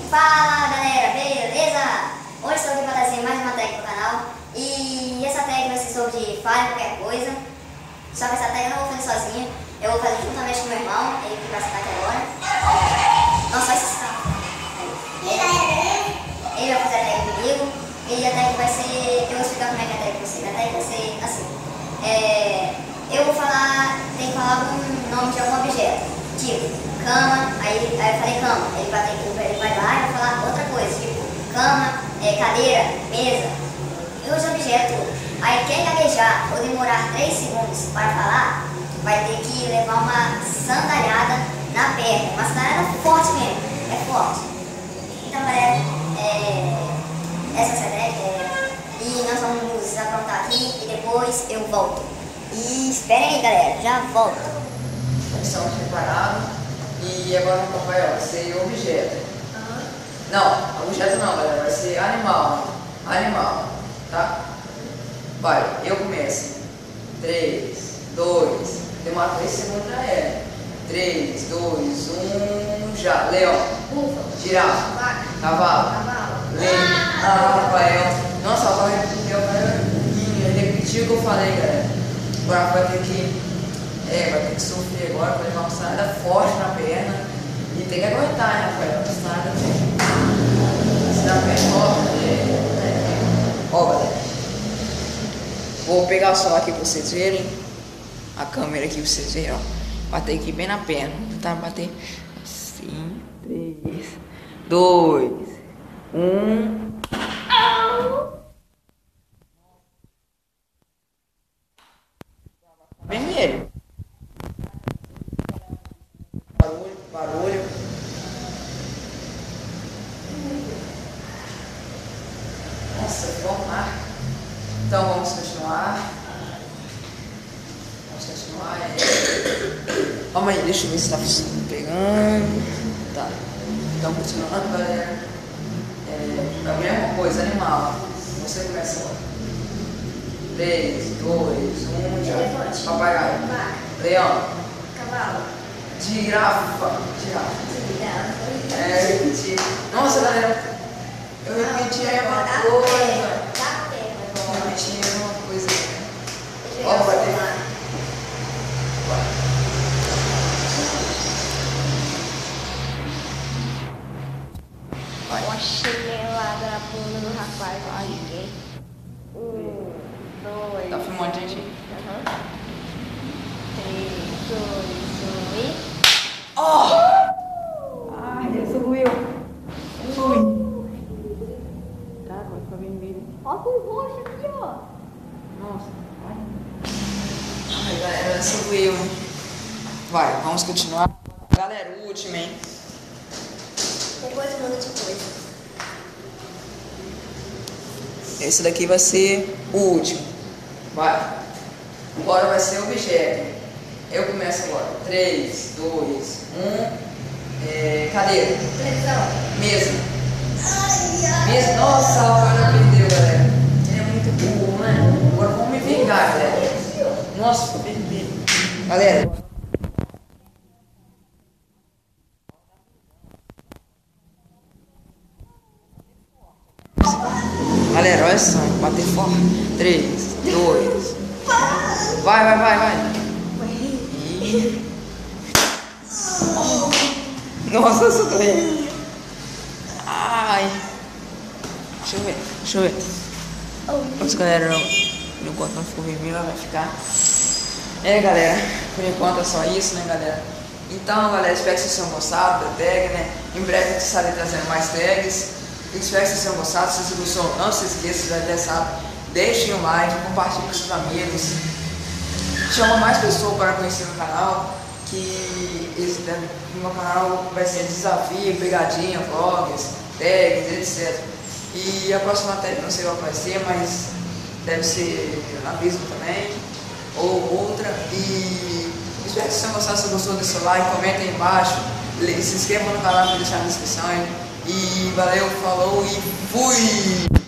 Fala galera, beleza? Hoje estou aqui para trazer mais uma tag pro canal. E essa tag vai ser sobre fale qualquer coisa. Só que essa tag eu não vou fazer sozinho, eu vou fazer juntamente com meu irmão, ele que vai citar aqui agora. Não, só esse citar. Ele vai fazer a tag comigo. E a tag vai ser, eu vou explicar como é que é a tag pra você. A tag vai ser assim. Eu vou falar, tem que falar um nome de algum objeto. Tipo, cama, aí eu falei cama, ele vai lá e vai falar outra coisa, tipo cama, cadeira, mesa, e os objetos. Aí quem gaguejar ou demorar 3 segundos para falar, vai ter que levar uma sandalhada na perna, uma sandalhada forte mesmo, é forte. Então galera, essa é a tag, e nós vamos nos aprontar aqui e depois eu volto. E esperem aí galera, já volto. Estamos preparados. E agora o papai vai ser objeto. Não, objeto não, galera. Vai ser animal. Animal. Tá? Vai, eu começo. 3, 2. Demora 3 segundos pra ela. 3, 2, 1. Já. Leão. Girafa. Cavalo. Leão. Rafael. Nossa, agora ele repetiu o que eu falei, galera. Agora vai ter que. Vai ter que sofrer agora para levar uma sandália forte na perna. E tem que aguentar, né, Rafael? A sandália tem. Se dá perna forte. Ó, galera. Vou pegar o celular aqui para vocês verem. A câmera aqui para vocês verem, ó. Bater aqui bem na perna. Tá? Bater assim. 3, 2, 1. Vermelho. Barulho. Nossa, vamos lá. Então vamos continuar. Calma aí, deixa eu ver se tá pegando. Tá. Então continuando, galera. A mesma coisa, animal. Você começa agora. 3, 2, 1, já. Papagaio. Leão. Cavalo. Girafa. Repeti. Nossa, galera, eu repeti aí uma coisa. Eu repeti aí uma coisa. Ó, vai ter. Uma chinelada na bunda do rapaz. Ai, 1, 2. Tá filmando, gente? 3, 2, 1 e. Oh! Ai, ele subiu. Tá, vai ficar vermelho. Ó, que roxo aqui, ó. Nossa, ai, galera, subiu. Vai, vamos continuar. Galera, o último, hein? Depois muda de coisa. Esse daqui vai ser o último. Vai. Agora vai ser objeto. Eu começo agora. 3, 2, 1. Cadeira. Televisão. Mesa. Mesa. Nossa, o cara perdeu, galera. Ele é muito burro, né? Agora vamos me vingar, galera. Nossa, perdi. Galera. Galera, olha só. Bater forte. 3, 2. Vai. Nossa, eu sou doente. Ai. Deixa eu ver. Nossa, galera, enquanto não ficou vermelho, ela vai ficar. Galera, por enquanto é só isso, né, galera? Então, galera, espero que vocês tenham gostado da tag, né? Em breve eu estarei trazendo mais tags. Espero que vocês tenham gostado. Se vocês gostaram, não se esqueçam, se já até sabe, deixem o like, compartilhem com seus amigos. Chama mais pessoas para conhecer o canal, que no meu canal vai ser desafio, pegadinha, vlogs, tags, etc. E a próxima tag não sei qual vai ser, mas deve ser a mesma também, ou outra. E espero que vocês tenham gostado. Se gostou, deixa o like, comenta aí embaixo, se inscreva no canal para deixar na descrição. E valeu, falou e fui!